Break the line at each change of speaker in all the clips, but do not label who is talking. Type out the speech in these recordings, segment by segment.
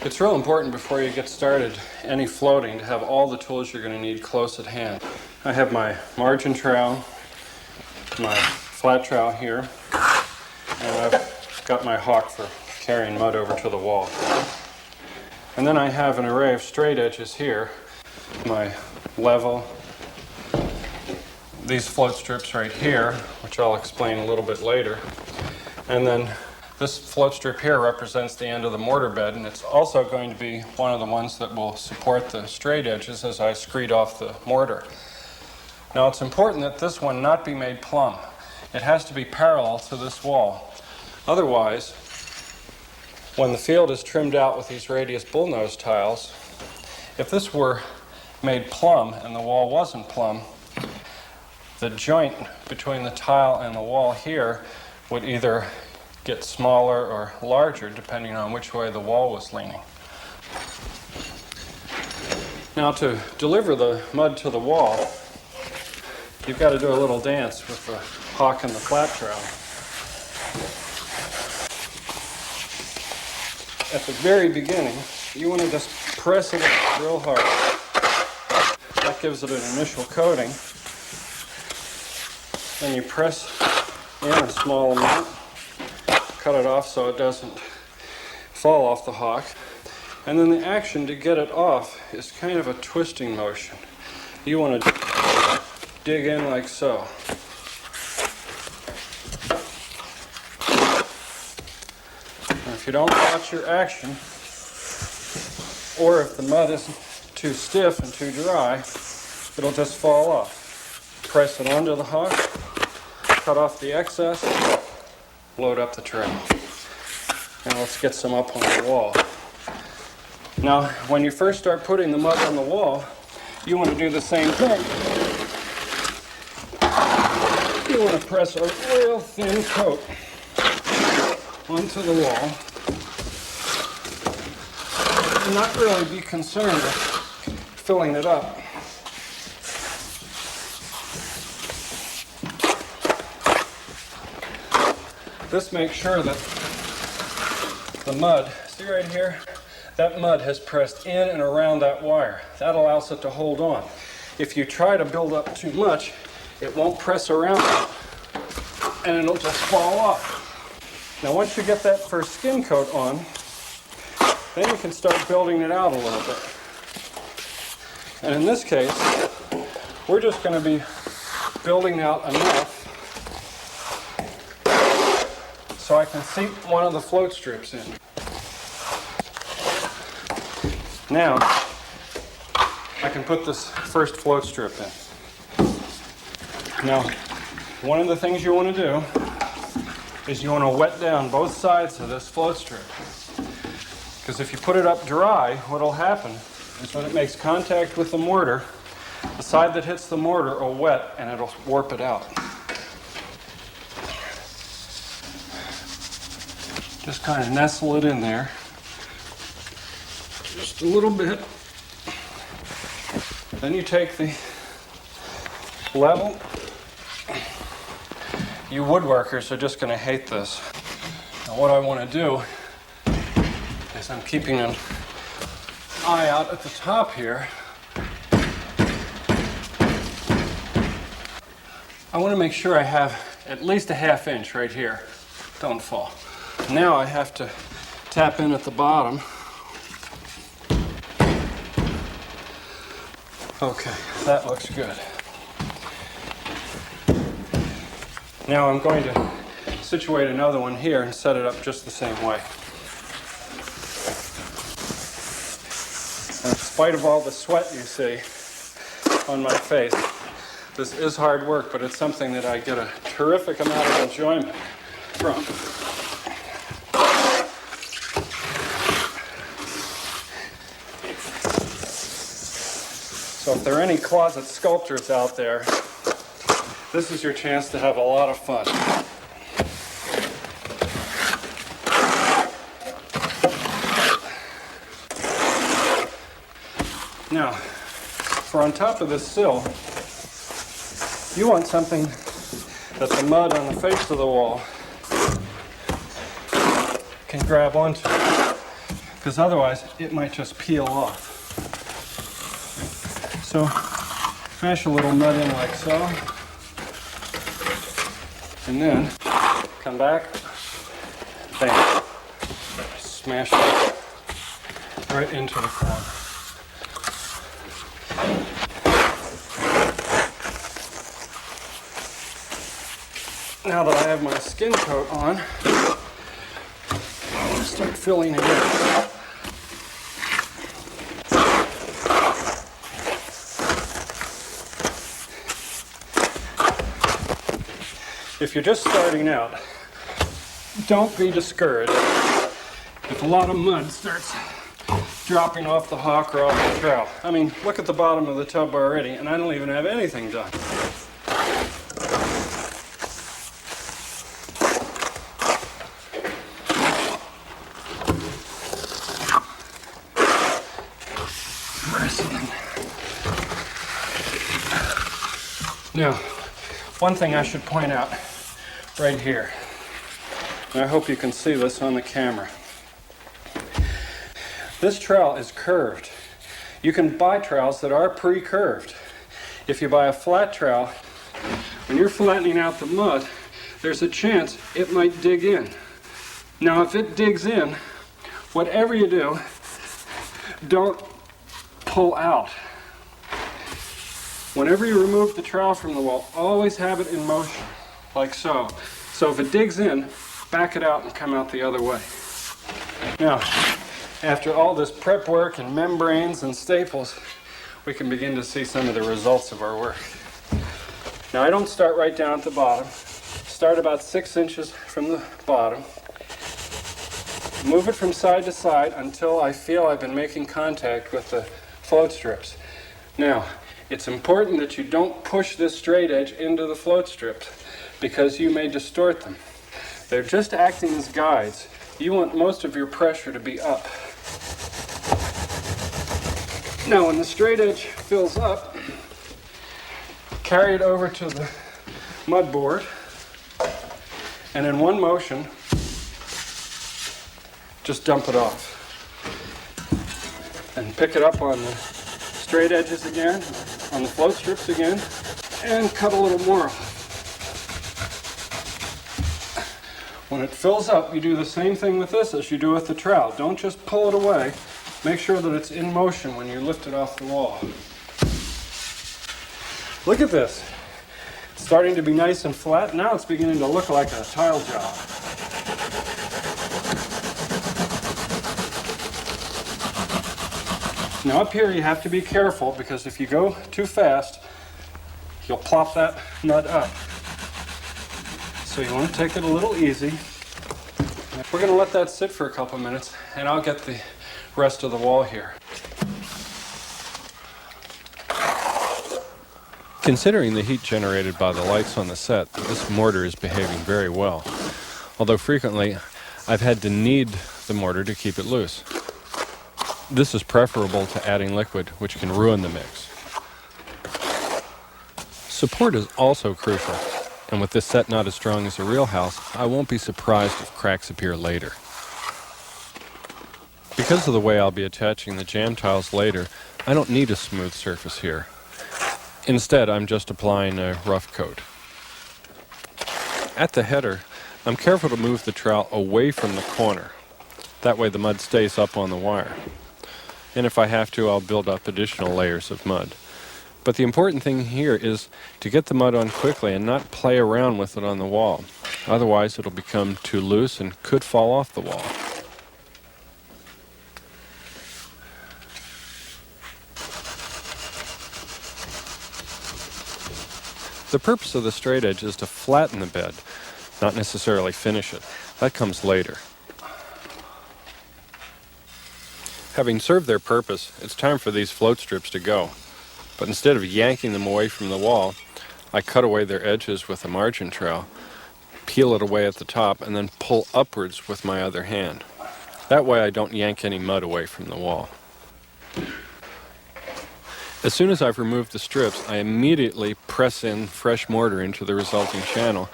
It's real important before you get started any floating to have all the tools you're going to need close at hand. I have my margin trowel, my flat trowel here, and I've got my hawk for carrying mud over to the wall. And then I have an array of straight edges here, my level, these float strips right here, which I'll explain a little bit later, and then this float strip here represents the end of the mortar bed, and it's also going to be one of the ones that will support the straight edges as I screed off the mortar. Now it's important that this one not be made plumb. It has to be parallel to this wall. Otherwise, when the field is trimmed out with these radius bullnose tiles, if this were made plumb and the wall wasn't plumb, the joint between the tile and the wall here would either get smaller or larger depending on which way the wall was leaning. Now to deliver the mud to the wall, you've got to do a little dance with the hawk and the flat trowel. At the very beginning, you want to just press it real hard. That gives it an initial coating. Then you press in a small amount, cut it off so it doesn't fall off the hawk. And then the action to get it off is kind of a twisting motion. You want to dig in like so. And if you don't watch your action, or if the mud isn't too stiff and too dry, it'll just fall off. Press it onto the hawk, cut off the excess, load up the tray. Now let's get some up on the wall. Now, when you first start putting the mud on the wall, you want to do the same thing. You want to press a real thin coat onto the wall and not really be concerned with filling it up. This makes sure that the mud, see right here, that mud has pressed in and around that wire. That allows it to hold on. If you try to build up too much, it won't press around it, and it'll just fall off. Now once you get that first skin coat on, then you can start building it out a little bit. And in this case, we're just going to be building out enough so I can seat one of the float strips in. Now, I can put this first float strip in. Now, one of the things you want to do is you want to wet down both sides of this float strip. Because if you put it up dry, what will happen is when it makes contact with the mortar, the side that hits the mortar will wet and it'll warp it out. Just kind of nestle it in there. Just a little bit. Then you take the level. You woodworkers are just going to hate this. Now what I want to do is I'm keeping an eye out at the top here. I want to make sure I have at least a ½ inch right here. Don't fall. Now I have to tap in at the bottom. Okay, that looks good. Now I'm going to situate another one here and set it up just the same way. And in spite of all the sweat you see on my face, this is hard work, but it's something that I get a terrific amount of enjoyment from. So if there are any closet sculptors out there, this is your chance to have a lot of fun. Now, for on top of this sill, you want something that the mud on the face of the wall can grab onto. because otherwise it might just peel off. So smash a little mud in like so, and then come back, bam, smash it right into the corner. Now that I have my skin coat on, I'll start filling it in. If you're just starting out, don't be discouraged if a lot of mud starts dropping off the hawk or off the trowel. I mean, look at the bottom of the tub already, and I don't even have anything done. Now, one thing I should point out right here, and I hope you can see this on the camera. This trowel is curved. You can buy trowels that are pre-curved. If you buy a flat trowel, when you're flattening out the mud, there's a chance it might dig in. Now, if it digs in, whatever you do, don't pull out. Whenever you remove the trowel from the wall, always have it in motion, like so. So if it digs in, back it out and come out the other way. Now, after all this prep work and membranes and staples, we can begin to see some of the results of our work. Now, I don't start right down at the bottom. Start about 6 inches from the bottom. Move it from side to side until I feel I've been making contact with the float strips. Now, it's important that you don't push this straight edge into the float strips because you may distort them. They're just acting as guides. You want most of your pressure to be up. Now, when the straight edge fills up, carry it over to the mud board, and in one motion, just dump it off. And pick it up on the straight edges again, on the float strips again, and cut a little more off. When it fills up, you do the same thing with this as you do with the trowel. Don't just pull it away. Make sure that it's in motion when you lift it off the wall. Look at this. It's starting to be nice and flat. Now it's beginning to look like a tile job. Now up here you have to be careful because if you go too fast, you'll plop that mud up. So you want to take it a little easy. We're going to let that sit for a couple minutes and I'll get the rest of the wall here. Considering the heat generated by the lights on the set, this mortar is behaving very well. Although frequently I've had to knead the mortar to keep it loose. This is preferable to adding liquid, which can ruin the mix. Support is also crucial, and with this set not as strong as a real house, I won't be surprised if cracks appear later. Because of the way I'll be attaching the jam tiles later, I don't need a smooth surface here. Instead, I'm just applying a rough coat. At the header, I'm careful to move the trowel away from the corner. That way the mud stays up on the wire. And if I have to, I'll build up additional layers of mud. But the important thing here is to get the mud on quickly and not play around with it on the wall. Otherwise, it'll become too loose and could fall off the wall. The purpose of the straight edge is to flatten the bed, not necessarily finish it. That comes later. Having served their purpose, it's time for these float strips to go. But instead of yanking them away from the wall, I cut away their edges with a margin trowel, peel it away at the top, and then pull upwards with my other hand. That way I don't yank any mud away from the wall. As soon as I've removed the strips, I immediately press in fresh mortar into the resulting channel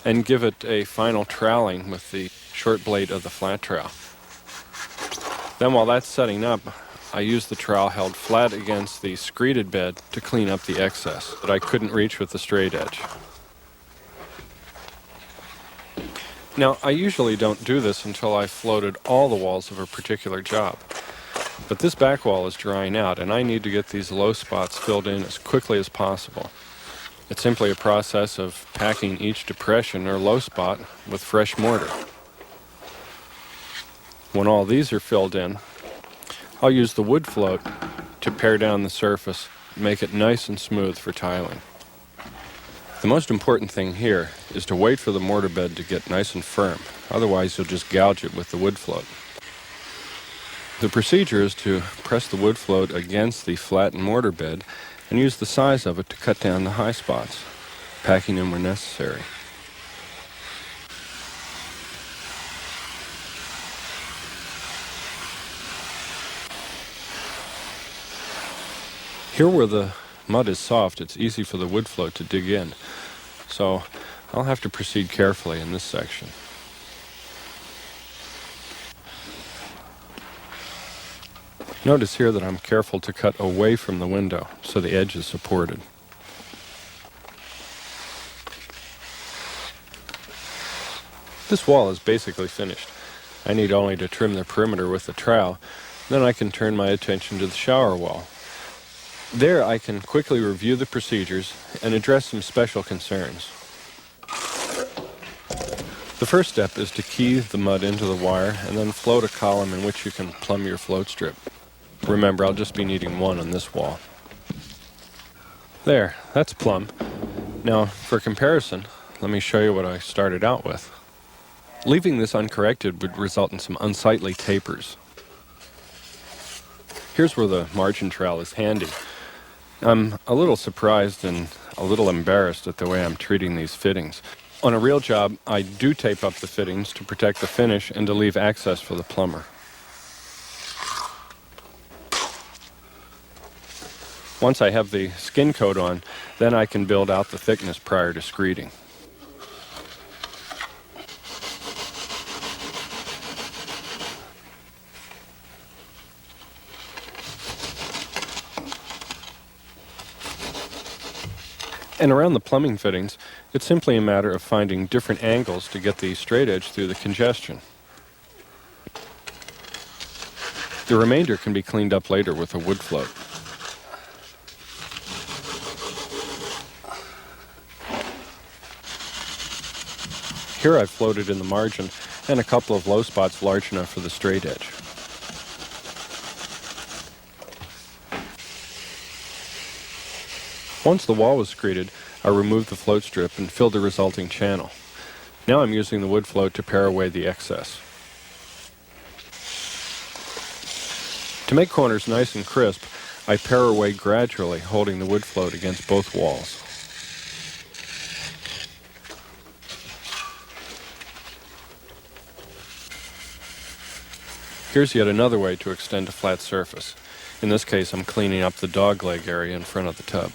and give it a final troweling with the short blade of the flat trowel. Then while that's setting up, I use the trowel held flat against the screeded bed to clean up the excess that I couldn't reach with the straight edge. Now, I usually don't do this until I've floated all the walls of a particular job. But this back wall is drying out, and I need to get these low spots filled in as quickly as possible. It's simply a process of packing each depression or low spot with fresh mortar. When all these are filled in, I'll use the wood float to pare down the surface, make it nice and smooth for tiling. The most important thing here is to wait for the mortar bed to get nice and firm, otherwise you'll just gouge it with the wood float. The procedure is to press the wood float against the flattened mortar bed and use the size of it to cut down the high spots, packing in where necessary. Here where the mud is soft, it's easy for the wood float to dig in, so I'll have to proceed carefully in this section. Notice here that I'm careful to cut away from the window so the edge is supported. This wall is basically finished. I need only to trim the perimeter with the trowel, then I can turn my attention to the shower wall. There I can quickly review the procedures and address some special concerns. The first step is to key the mud into the wire and then float a column in which you can plumb your float strip. Remember, I'll just be needing one on this wall. There, that's plumb. Now, for comparison, let me show you what I started out with. Leaving this uncorrected would result in some unsightly tapers. Here's where the margin trowel is handy. I'm a little surprised and a little embarrassed at the way I'm treating these fittings. On a real job, I do tape up the fittings to protect the finish and to leave access for the plumber. Once I have the skin coat on, then I can build out the thickness prior to screeding. And around the plumbing fittings, it's simply a matter of finding different angles to get the straight edge through the congestion. The remainder can be cleaned up later with a wood float. Here I've floated in the margin and a couple of low spots large enough for the straight edge. Once the wall was screeded, I removed the float strip and filled the resulting channel. Now I'm using the wood float to pare away the excess. To make corners nice and crisp, I pare away gradually, holding the wood float against both walls. Here's yet another way to extend a flat surface. In this case, I'm cleaning up the dog leg area in front of the tub.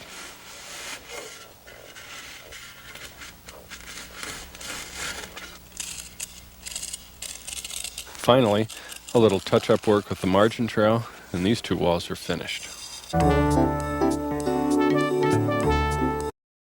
Finally, a little touch-up work with the margin trowel, and these two walls are finished.